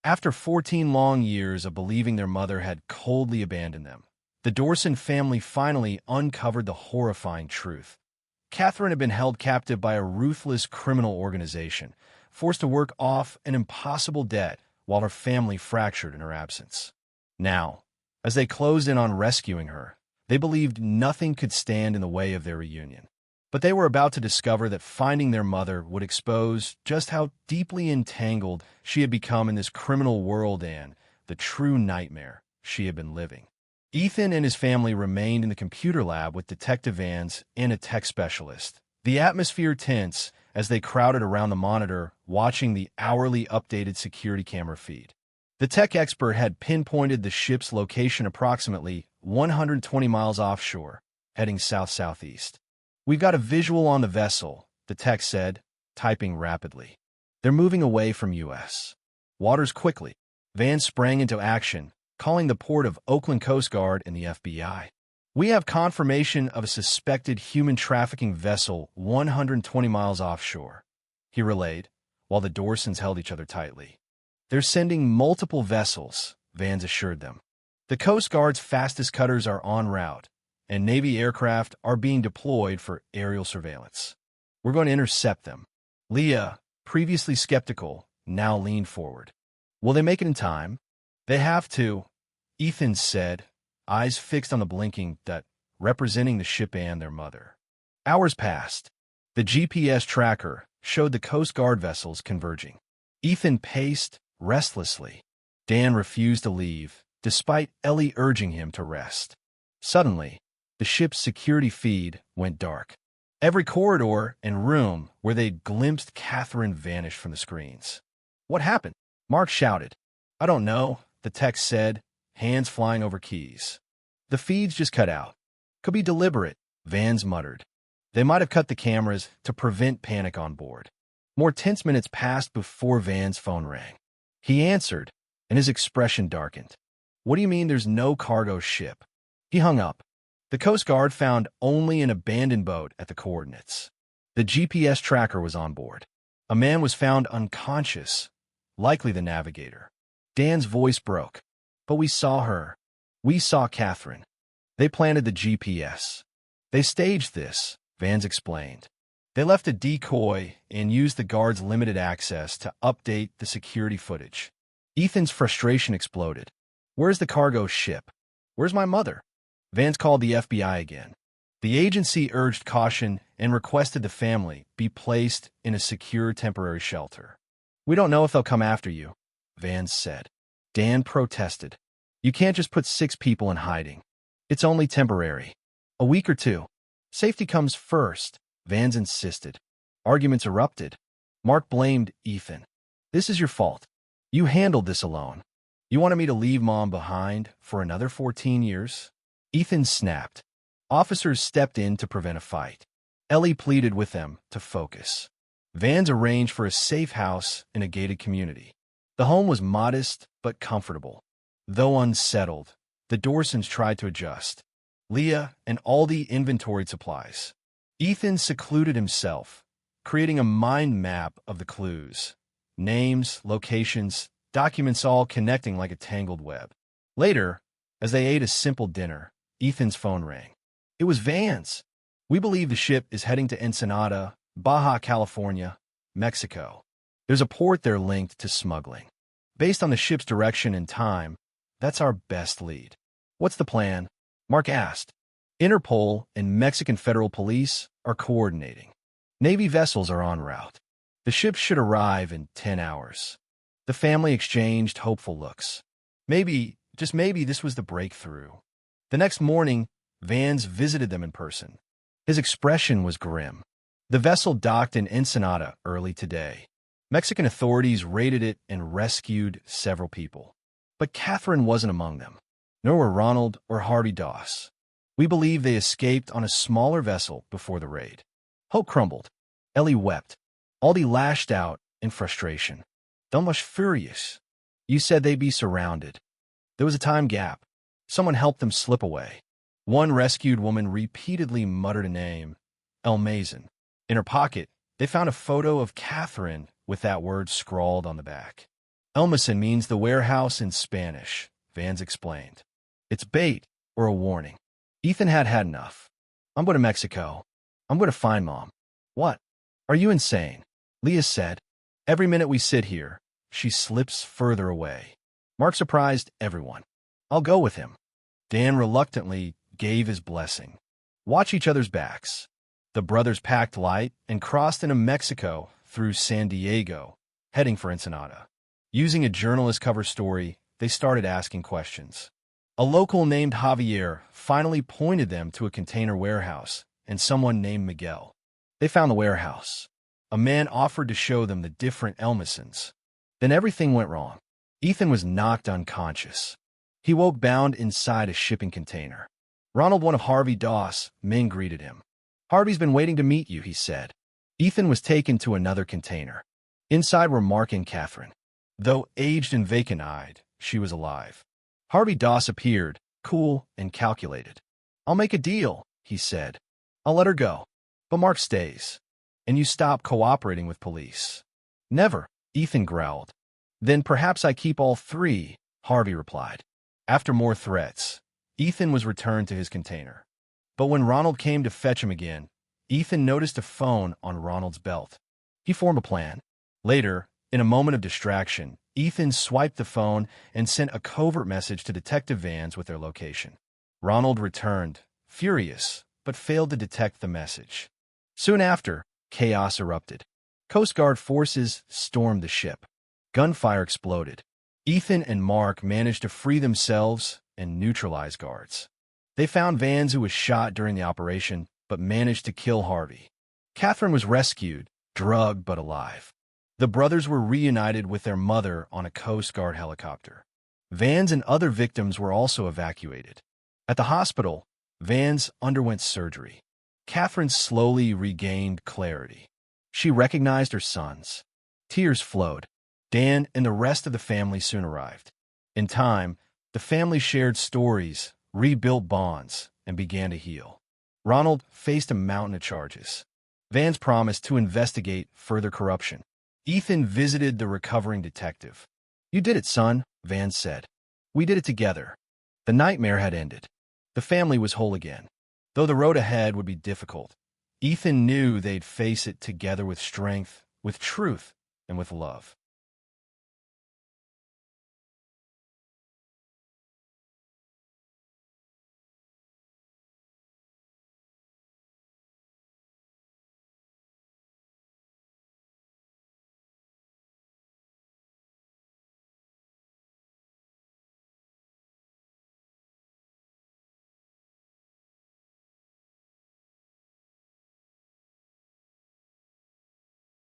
After 14 long years of believing their mother had coldly abandoned them, the Dorson family finally uncovered the horrifying truth. Catherine had been held captive by a ruthless criminal organization, forced to work off an impossible debt while her family fractured in her absence. Now, as they closed in on rescuing her, they believed nothing could stand in the way of their reunion. But they were about to discover that finding their mother would expose just how deeply entangled she had become in this criminal world and the true nightmare she had been living. Ethan and his family remained in the computer lab with Detective Vance and a tech specialist. The atmosphere tense as they crowded around the monitor, watching the hourly updated security camera feed. The tech expert had pinpointed the ship's location approximately 120 miles offshore, heading south-southeast. "We've got a visual on the vessel," the tech said, typing rapidly. "They're moving away from U.S. waters quickly." Vance sprang into action, calling the port of Oakland Coast Guard and the FBI. "We have confirmation of a suspected human trafficking vessel 120 miles offshore," he relayed, while the Dorsons held each other tightly. "They're sending multiple vessels," Vance assured them. "The Coast Guard's fastest cutters are en route, and Navy aircraft are being deployed for aerial surveillance. We're going to intercept them." Leah, previously skeptical, now leaned forward. "Will they make it in time?" "They have to," Ethan said, eyes fixed on the blinking dot representing the ship and their mother. Hours passed. The GPS tracker showed the Coast Guard vessels converging. Ethan paced restlessly. Dan refused to leave, despite Ellie urging him to rest. Suddenly, the ship's security feed went dark. Every corridor and room where they'd glimpsed Catherine vanished from the screens. "What happened?" Mark shouted. "I don't know," the text said, hands flying over keys. "The feeds just cut out." "Could be deliberate," Vance muttered. "They might have cut the cameras to prevent panic on board." More tense minutes passed before Vance's phone rang. He answered, and his expression darkened. "What do you mean there's no cargo ship?" He hung up. The Coast Guard found only an abandoned boat at the coordinates. The GPS tracker was on board. A man was found unconscious, likely the navigator. Dan's voice broke. "But we saw her. We saw Catherine. They planted the GPS. They staged this," Vance explained. "They left a decoy and used the guards' limited access to update the security footage." Ethan's frustration exploded. "Where's the cargo ship? Where's my mother?" Vance called the FBI again. The agency urged caution and requested the family be placed in a secure temporary shelter. "We don't know if they'll come after you," Vance said. Dan protested. "You can't just put 6 people in hiding. It's only temporary. A week or 2. Safety comes first," Vance insisted. Arguments erupted. Mark blamed Ethan. "This is your fault. You handled this alone. You wanted me to leave Mom behind for another 14 years? Ethan snapped. Officers stepped in to prevent a fight. Ellie pleaded with them to focus. Vance arranged for a safe house in a gated community. The home was modest but comfortable. Though unsettled, the Dorsons tried to adjust. Leah and Aldi inventoried supplies. Ethan secluded himself, creating a mind map of the clues. Names, locations, documents all connecting like a tangled web. Later, as they ate a simple dinner, Ethan's phone rang. It was Vance. "We believe the ship is heading to Ensenada, Baja California, Mexico. There's a port there linked to smuggling. Based on the ship's direction and time, that's our best lead." "What's the plan?" Mark asked. "Interpol and Mexican Federal Police are coordinating. Navy vessels are en route. The ship should arrive in 10 hours. The family exchanged hopeful looks. Maybe, just maybe, this was the breakthrough. The next morning, Vance visited them in person. His expression was grim. The vessel docked in Ensenada early today. Mexican authorities raided it and rescued several people. But Catherine wasn't among them, nor were Ronald or Harvey Doss. "We believe they escaped on a smaller vessel before the raid." Hope crumbled. Ellie wept. Aldi lashed out in frustration. "Don't much furious. You said they'd be surrounded." There was a time gap. Someone helped them slip away. One rescued woman repeatedly muttered a name, El Mason. In her pocket, they found a photo of Catherine with that word scrawled on the back. Elmison means the warehouse in Spanish, Vans explained. It's bait or a warning. Ethan had had enough. I'm going to Mexico. I'm going to find Mom. What? Are you insane? Leah said. Every minute we sit here, she slips further away. Mark surprised everyone. I'll go with him. Dan reluctantly gave his blessing. Watch each other's backs. The brothers packed light and crossed into Mexico through San Diego, heading for Ensenada. Using a journalist cover story, they started asking questions. A local named Javier finally pointed them to a container warehouse and someone named Miguel. They found the warehouse. A man offered to show them the different Elmisons. Then everything went wrong. Ethan was knocked unconscious. He woke bound inside a shipping container. Ronald, one of Harvey Doss' men, greeted him. Harvey's been waiting to meet you, he said. Ethan was taken to another container. Inside were Mark and Catherine. Though aged and vacant-eyed, she was alive. Harvey Doss appeared, cool and calculated. I'll make a deal, he said. I'll let her go. But Mark stays. And you stop cooperating with police. Never, Ethan growled. Then perhaps I keep all three, Harvey replied. After more threats, Ethan was returned to his container. But when Ronald came to fetch him again, Ethan noticed a phone on Ronald's belt. He formed a plan. Later, in a moment of distraction, Ethan swiped the phone and sent a covert message to Detective Vans with their location. Ronald returned, furious, but failed to detect the message. Soon after, chaos erupted. Coast Guard forces stormed the ship. Gunfire exploded. Ethan and Mark managed to free themselves and neutralize guards. They found Vans, who was shot during the operation, but managed to kill Harvey. Catherine was rescued, drugged but alive. The brothers were reunited with their mother on a Coast Guard helicopter. Vans and other victims were also evacuated. At the hospital, Vans underwent surgery. Catherine slowly regained clarity. She recognized her sons. Tears flowed. Dan and the rest of the family soon arrived. In time, the family shared stories, rebuilt bonds, and began to heal. Ronald faced a mountain of charges. Vans promised to investigate further corruption. Ethan visited the recovering detective. You did it, son, Vans said. We did it together. The nightmare had ended. The family was whole again. Though the road ahead would be difficult, Ethan knew they'd face it together with strength, with truth, and with love.